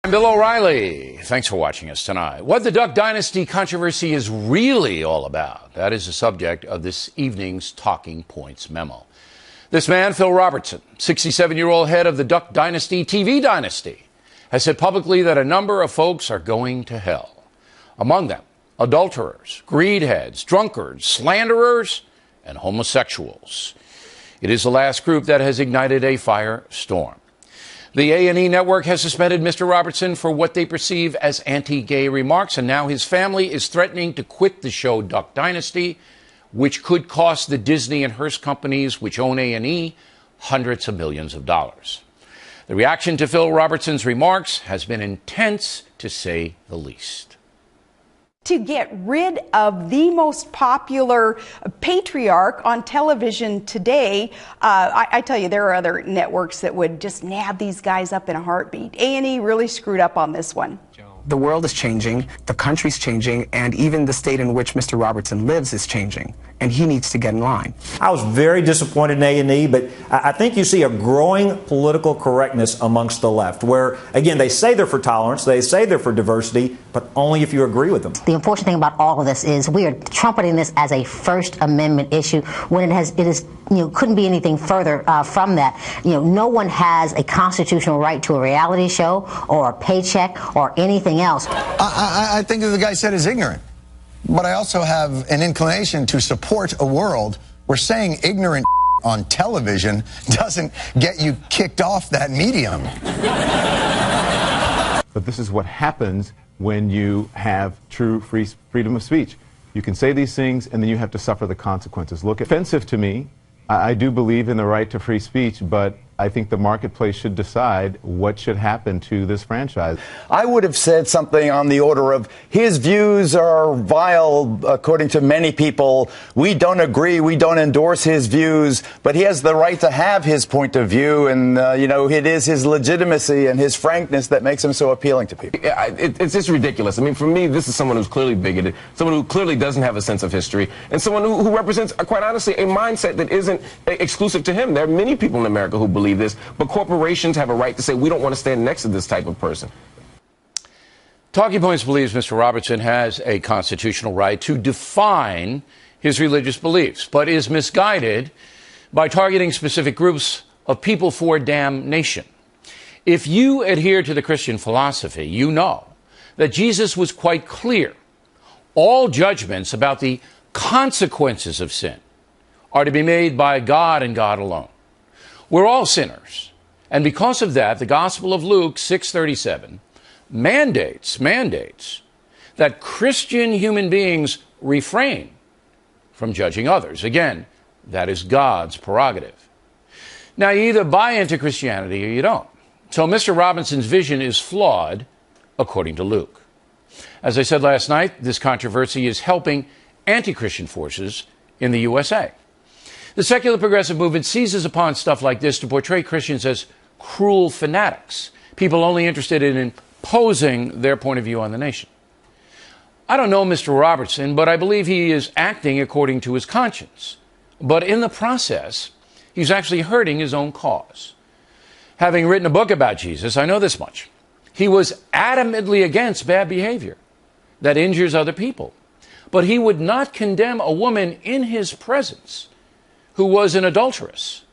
I'm Bill O'Reilly. Thanks for watching us tonight. What the Duck Dynasty controversy is really all about, that is the subject of this evening's Talking Points memo. This man, Phil Robertson, 67-year-old head of the Duck Dynasty TV dynasty, has said publicly that a number of folks are going to hell. Among them, adulterers, greedheads, drunkards, slanderers, and homosexuals. It is the last group that has ignited a firestorm. The A&E network has suspended Mr. Robertson for what they perceive as anti-gay remarks, and now his family is threatening to quit the show Duck Dynasty, which could cost the Disney and Hearst companies, which own A&E, hundreds of millions of dollars. The reaction to Phil Robertson's remarks has been intense, to say the least. To get rid of the most popular patriarch on television today, I tell you, there are other networks that would just nab these guys up in a heartbeat. A&E really screwed up on this one. The world is changing, the country's changing, and even the state in which Mr. Robertson lives is changing, and he needs to get in line. I was very disappointed in A&E, but I think you see a growing political correctness amongst the left, where, again, they say they're for tolerance, they say they're for diversity, but only if you agree with them. The unfortunate thing about all of this is we are trumpeting this as a First Amendment issue when it is couldn't be anything further from that. No one has a constitutional right to a reality show or a paycheck or anything else. I think that the guy said is ignorant, but I also have an inclination to support a world where saying ignorant on television doesn't get you kicked off that medium. But this is what happens when you have true freedom of speech. You can say these things and then you have to suffer the consequences. Look, offensive to me. I do believe in the right to free speech, but I think the marketplace should decide what should happen to this franchise. I would have said something on the order of, his views are vile, according to many people. We don't agree, we don't endorse his views, but he has the right to have his point of view, and, it is his legitimacy and his frankness that makes him so appealing to people. It's just ridiculous. I mean, for me, this is someone who's clearly bigoted, someone who clearly doesn't have a sense of history, and someone who represents, quite honestly, a mindset that isn't exclusive to him. There are many people in America who believe this, but corporations have a right to say, we don't want to stand next to this type of person. Talking Points believes Mr. Robertson has a constitutional right to define his religious beliefs, but is misguided by targeting specific groups of people for damnation. If you adhere to the Christian philosophy, you know that Jesus was quite clear. All judgments about the consequences of sin are to be made by God and God alone. We're all sinners, and because of that, the Gospel of Luke 6:37 mandates that Christian human beings refrain from judging others. Again, that is God's prerogative. Now, you either buy into Christianity or you don't. So Mr. Robertson's vision is flawed, according to Luke. As I said last night, this controversy is helping anti-Christian forces in the USA. The secular progressive movement seizes upon stuff like this to portray Christians as cruel fanatics, people only interested in imposing their point of view on the nation. I don't know Mr. Robertson, but I believe he is acting according to his conscience. But in the process, he's actually hurting his own cause. Having written a book about Jesus, I know this much. He was adamantly against bad behavior that injures other people. But he would not condemn a woman in his presence who was an adulteress.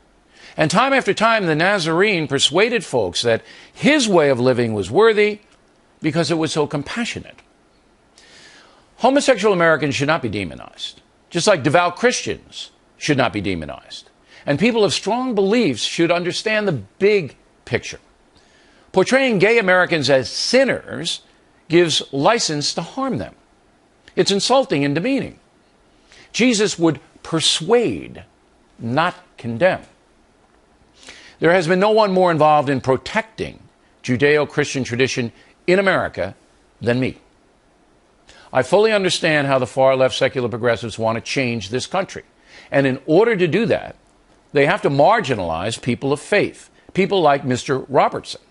And time after time, the Nazarene persuaded folks that his way of living was worthy because it was so compassionate. Homosexual Americans should not be demonized, just like devout Christians should not be demonized. And people of strong beliefs should understand the big picture. Portraying gay Americans as sinners gives license to harm them. It's insulting and demeaning. Jesus would persuade, not condemn. There has been no one more involved in protecting Judeo-Christian tradition in America than me. I fully understand how the far-left secular progressives want to change this country. And in order to do that, they have to marginalize people of faith, people like Mr. Robertson,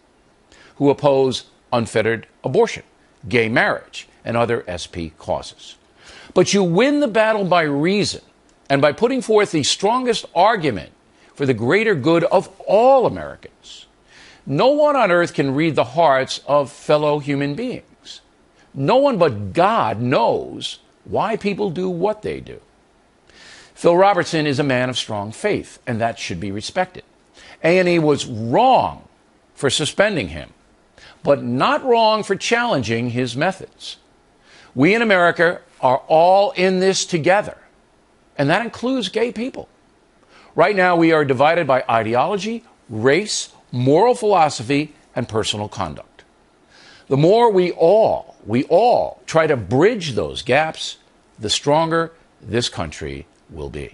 who oppose unfettered abortion, gay marriage, and other SP causes. But you win the battle by reason and by putting forth the strongest argument for the greater good of all Americans. No one on earth can read the hearts of fellow human beings. No one but God knows why people do what they do. Phil Robertson is a man of strong faith, and that should be respected. A&E was wrong for suspending him, but not wrong for challenging his methods. We in America are all in this together, and that includes gay people. Right now, we are divided by ideology, race, moral philosophy, and personal conduct. The more we all try to bridge those gaps, the stronger this country will be.